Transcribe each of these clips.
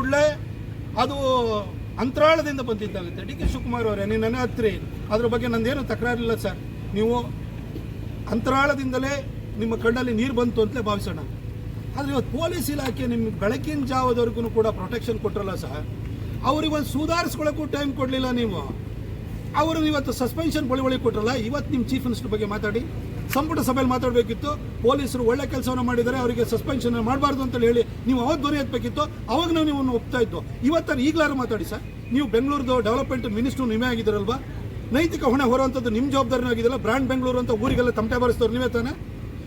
ಸುಳ್ಳೆ, ಅದು ಅಂತರಾಳದಿಂದ ಬಂದಿದ್ದಾಗುತ್ತೆ. D K Shivakumar ಅವರೇ, ನೀವು ನನ್ನ ಹತ್ತಿರ ಅದ್ರ ಬಗ್ಗೆ ನಂದೇನು ತಕರಾರಿಲ್ಲ ಸರ್. ನೀವು ಅಂತರಾಳದಿಂದಲೇ ನಿಮ್ಮ ಕಣ್ಣಲ್ಲಿ ನೀರು ಬಂತು ಅಂತಲೇ ಭಾವಿಸೋಣ. ಆದರೆ ಇವತ್ತು ಪೊಲೀಸ್ ಇಲಾಖೆ ನಿಮ್ಗೆ ಬೆಳಕಿನ ಜಾವದವರೆಗೂ ಕೂಡ ಪ್ರೊಟೆಕ್ಷನ್ ಕೊಟ್ಟರಲ್ಲ ಸರ್. ಅವ್ರಿಗೊಂದು ಸುಧಾರಿಸ್ಕೊಳ್ಳೋಕ್ಕೂ ಟೈಮ್ ಕೊಡಲಿಲ್ಲ ನೀವು. ಅವರು ಇವತ್ತು ಸಸ್ಪೆನ್ಷನ್ ಬಳಿ ಕೊಟ್ಟರಲ್ಲ. ಇವತ್ತು ನಿಮ್ಮ ಚೀಫ್ ಮಿನಿಸ್ಟರ್ ಬಗ್ಗೆ ಮಾತಾಡಿ, ಸಂಪುಟ ಸಭೆಯಲ್ಲಿ ಮಾತಾಡಬೇಕಿತ್ತು. ಪೊಲೀಸರು ಒಳ್ಳೆ ಕೆಲಸವನ್ನು ಮಾಡಿದ್ದಾರೆ, ಅವರಿಗೆ ಸಸ್ಪೆನ್ಷನ್ ಮಾಡಬಾರ್ದು ಅಂತ ಹೇಳಿ ನೀವು ಅವಾಗ ಧ್ವನಿ ಎತ್ತಬೇಕಿತ್ತು. ಅವಾಗ ನಾವು ನೀವು ಒಪ್ತಾ ಇತ್ತು. ಇವತ್ತು ಈಗಲಾರು ಮಾತಾಡಿ ಸರ್. ನೀವು ಬೆಂಗಳೂರು ಡೆವಲಪ್ಮೆಂಟ್ ಮಿನಿಸ್ಟರ್ ನೀವೇ ಆಗಿದ್ದಾರಲ್ವಾ. ನೈತಿಕ ಹೊಣೆ ಹೊರುವಂಥದ್ದು ನಿಮ್ಮ ಜವಾಬ್ದಾರಿನೂ ಆಗಿದೆಯಲ್ಲ. ಬ್ರ್ಯಾಂಡ್ ಬೆಂಗಳೂರು ಅಂತ ಊರಿಗೆಲ್ಲ ತಮಟೆ ಬಾರಿಸ್ತವ್ರು ನೀವೇ ತಾನೆ.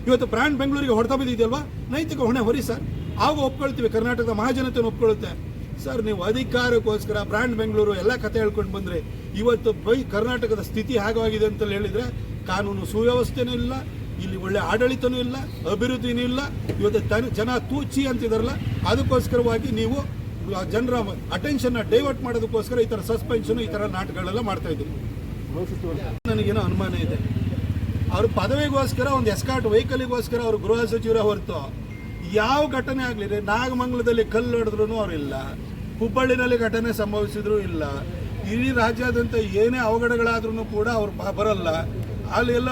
ಇವತ್ತು ಬ್ರ್ಯಾಂಡ್ ಬೆಂಗಳೂರಿಗೆ ಹೊಡೆತ ಬಿದ್ದಿದೆಯಲ್ವಾ. ನೈತಿಕ ಹೊಣೆ ಹೊರಿ ಸರ್. ಆಗ ಒಪ್ಕೊಳ್ತೀವಿ, ಕರ್ನಾಟಕದ ಮಹಾಜನತೆಯನ್ನು ಒಪ್ಕೊಳ್ಳುತ್ತೆ ಸರ್. ನೀವು ಅಧಿಕಾರಕ್ಕೋಸ್ಕರ ಬ್ರ್ಯಾಂಡ್ ಬೆಂಗಳೂರು ಎಲ್ಲ ಕತೆ ಹೇಳ್ಕೊಂಡು ಬಂದರೆ ಇವತ್ತು ಕರ್ನಾಟಕದ ಸ್ಥಿತಿ ಹೇಗಾಗಿದೆ ಅಂತ ಹೇಳಿದರೆ, ಕಾನೂನು ಸುವ್ಯವಸ್ಥೆನೂ ಇಲ್ಲ, ಇಲ್ಲಿ ಒಳ್ಳೆ ಆಡಳಿತನೂ ಇಲ್ಲ, ಅಭಿವೃದ್ಧಿನೂ ಇಲ್ಲ. ಇವತ್ತು ಜನ ತೂಚಿ ಅಂತಿದಾರಲ್ಲ, ಅದಕ್ಕೋಸ್ಕರವಾಗಿ ನೀವು ಜನರ ಅಟೆನ್ಷನ್ನ ಡೈವರ್ಟ್ ಮಾಡೋದಕ್ಕೋಸ್ಕರ ಈ ಥರ ಸಸ್ಪೆನ್ಷನ್, ಈ ಥರ ನಾಟಕಗಳೆಲ್ಲ ಮಾಡ್ತಾ ಇದ್ದೀರಿ. ನನಗೇನೋ ಅನುಮಾನ ಇದೆ, ಅವರು ಪದವಿಗೋಸ್ಕರ ಒಂದು ಎಸ್ಕಾರ್ಟ್ ವೆಹಿಕಲ್ಗೋಸ್ಕರ ಅವರು ಗೃಹ ಸಚಿವರ ಹೊರತು ಯಾವ ಘಟನೆ ಆಗಲಿ, ನಾಗಮಂಗಲದಲ್ಲಿ ಕಲ್ಲು ಹೊಡೆದ್ರೂ ಅವರಿಲ್ಲ, ಹುಬ್ಬಳ್ಳಿನಲ್ಲಿ ಘಟನೆ ಸಂಭವಿಸಿದ್ರು ಇಲ್ಲ, ಇಡೀ ರಾಜ್ಯಾದ್ಯಂತ ಏನೇ ಅವಘಡಗಳಾದ್ರೂ ಕೂಡ ಅವ್ರು ಬರಲ್ಲ. ಅಲ್ಲಿ ಎಲ್ಲ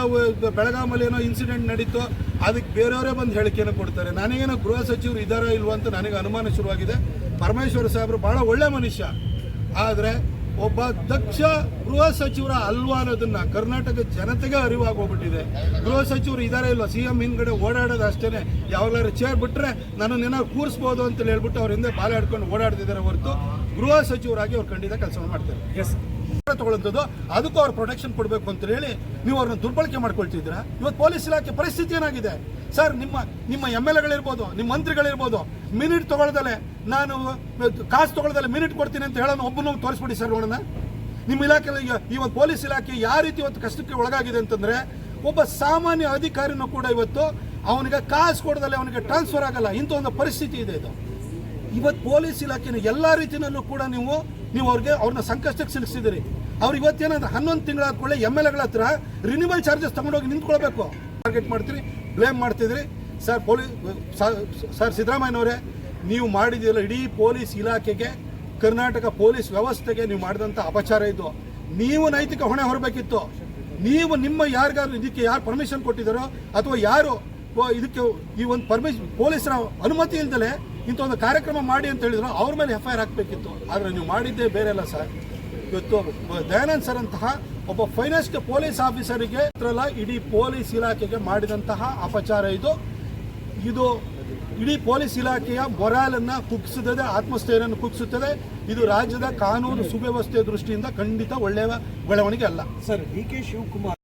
ಬೆಳಗಾಮಲ್ಲಿ ಏನೋ ಇನ್ಸಿಡೆಂಟ್ ನಡೀತು, ಅದಕ್ಕೆ ಬೇರೆಯವರೇ ಬಂದು ಹೇಳಿಕೆಯನ್ನು ಕೊಡ್ತಾರೆ. ನನಗೇನೋ ಗೃಹ ಸಚಿವರು ಇದ್ದಾರಾ ಇಲ್ವ ಅಂತ ನನಗೆ ಅನುಮಾನ ಶುರುವಾಗಿದೆ. ಪರಮೇಶ್ವರ ಸಾಹೇಬರು ಭಾಳ ಒಳ್ಳೆ ಮನುಷ್ಯ, ಆದರೆ ಒಬ್ಬ ದಕ್ಷ ಗೃಹ ಸಚಿವರ ಅಲ್ವಾ ಅನ್ನೋದನ್ನ ಕರ್ನಾಟಕ ಜನತೆಗೆ ಅರಿವಾಗೋಗ್ಬಿಟ್ಟಿದೆ. ಗೃಹ ಸಚಿವರು ಇದಾರೆ ಇಲ್ವಾ, CM ಹಿಂದ್ಗಡೆ ಓಡಾಡೋದು ಅಷ್ಟೇ. ಯಾವಾಗಲಾರು ಚೇರ್ ಬಿಟ್ಟರೆ ನನ್ನನ್ನೇನಾದ್ರು ಕೂರಿಸ್ಬೋದು ಅಂತ ಹೇಳ್ಬಿಟ್ಟು ಅವ್ರ ಹಿಂದೆ ಬಾಲೆ ಹಿಡ್ಕೊಂಡು ಓಡಾಡ್ತಿದ್ದಾರೆ ಹೊರತು ಗೃಹ ಸಚಿವರಾಗಿ ಅವ್ರು ಖಂಡಿತ ಕೆಲಸವನ್ನು ಮಾಡ್ತಾರೆ. ತಗೊಳ್ಳೋದು ಅದಕ್ಕೂ ಅವ್ರು ಪ್ರೊಟೆಕ್ಷನ್ ಕೊಡಬೇಕು ಅಂತ ಹೇಳಿ ನೀವು ಅವ್ರನ್ನ ದುರ್ಬಳಕೆ ಮಾಡ್ಕೊಳ್ತಿದ್ದೀರಾ. ಇವತ್ತು ಪೊಲೀಸ್ ಇಲಾಖೆ ಪರಿಸ್ಥಿತಿ ಏನಾಗಿದೆ ಸರ್? ನಿಮ್ಮ MLAಗಳಿರ್ಬೋದು, ನಿಮ್ಮ ಮಂತ್ರಿಗಳಿರ್ಬೋದು, ಮಿನಿಟ್ ತಗೊಳ್ದಲೆ, ನಾನು ಕಾಸು ತಗೊಳ್ದಲೆ ಮಿನಿಟ್ ಕೊಡ್ತೀನಿ ಅಂತ ಹೇಳೋಣ ಒಬ್ಬನು ತೋರಿಸ್ಬಿಡಿ ಸರ್ ನೋಡೋಣ. ನಿಮ್ಮ ಇಲಾಖೆಯಲ್ಲಿ ಇವತ್ತು ಪೊಲೀಸ್ ಇಲಾಖೆ ಯಾವ ರೀತಿ ಇವತ್ತು ಕಷ್ಟಕ್ಕೆ ಒಳಗಾಗಿದೆ ಅಂತಂದ್ರೆ, ಒಬ್ಬ ಸಾಮಾನ್ಯ ಅಧಿಕಾರಿನೂ ಕೂಡ ಇವತ್ತು ಅವನಿಗೆ ಕಾಸು ಕೊಡದಲೆ ಅವನಿಗೆ ಟ್ರಾನ್ಸ್ಫರ್ ಆಗಲ್ಲ. ಇಂಥ ಒಂದು ಪರಿಸ್ಥಿತಿ ಇದೆ ಇದು. ಇವತ್ತು ಪೊಲೀಸ್ ಇಲಾಖೆನ ಎಲ್ಲ ರೀತಿಯಲ್ಲೂ ಕೂಡ ನೀವು ಅವ್ರನ್ನ ಸಂಕಷ್ಟಕ್ಕೆ ಸಿಲುಕಿಸಿದಿರಿ. ಅವ್ರು ಇವತ್ತೇನಂದ್ರೆ 11 ತಿಂಗಳಾದ ಕೂಡಲೇ MLAಗಳ ಹತ್ರ ರಿನ್ಯೂವಲ್ ಚಾರ್ಜಸ್ ತಗೊಂಡೋಗಿ ನಿಂತ್ಕೊಳ್ಬೇಕು. ಟಾರ್ಗೆಟ್ ಮಾಡ್ತೀರಿ, ಬ್ಲೇಮ್ ಮಾಡ್ತಿದ್ರಿ ಸರ್. ಸರ್ ಸಿದ್ದರಾಮಯ್ಯನವರೇ, ನೀವು ಮಾಡಿದಿಲ್ಲ ಇಡೀ ಪೊಲೀಸ್ ಇಲಾಖೆಗೆ, ಕರ್ನಾಟಕ ಪೊಲೀಸ್ ವ್ಯವಸ್ಥೆಗೆ ನೀವು ಮಾಡಿದಂಥ ಅಪಚಾರ ಇದು. ನೀವು ನೈತಿಕ ಹೊಣೆ ಹೊರಬೇಕಿತ್ತು. ನೀವು ನಿಮ್ಮ ಯಾರಿಗಾರು ಇದಕ್ಕೆ ಯಾರು ಪರ್ಮಿಷನ್ ಕೊಟ್ಟಿದ್ದಾರೋ ಅಥವಾ ಯಾರು ಇದಕ್ಕೆ ಈ ಒಂದು ಪೊಲೀಸರ ಅನುಮತಿ ಇಲ್ದಲೆ ಇಂಥ ಒಂದು ಕಾರ್ಯಕ್ರಮ ಮಾಡಿ ಅಂತ ಹೇಳಿದ್ರು ಅವ್ರ ಮೇಲೆ FIR ಹಾಕಬೇಕಿತ್ತು. ಆದರೆ ನೀವು ಮಾಡಿದ್ದೇ ಬೇರೆ ಅಲ್ಲ ಸರ್. ಇವತ್ತು ದಯಾನಂದ್ ಸರ್ ಅಂತಹ ಒಬ್ಬ ಫೈನೆಸ್ಟ್ ಪೊಲೀಸ್ ಆಫೀಸರಿಗೆ ಇಡೀ ಪೊಲೀಸ್ ಇಲಾಖೆಗೆ ಮಾಡಿದಂತಹ ಅಪಚಾರ ಇದು. ಇಡೀ ಪೊಲೀಸ್ ಇಲಾಖೆಯ ಮೊರಾಲನ್ನು ಕುಗ್ಗಿಸುತ್ತದೆ, ಆತ್ಮಸ್ಥೈರ್ಯವನ್ನು ಕುಗ್ಗಿಸುತ್ತದೆ. ಇದು ರಾಜ್ಯದ ಕಾನೂನು ಸುವ್ಯವಸ್ಥೆ ದೃಷ್ಟಿಯಿಂದ ಖಂಡಿತ ಒಳ್ಳೆಯ ಬೆಳವಣಿಗೆ ಅಲ್ಲ ಸರ್. D K Shivakumar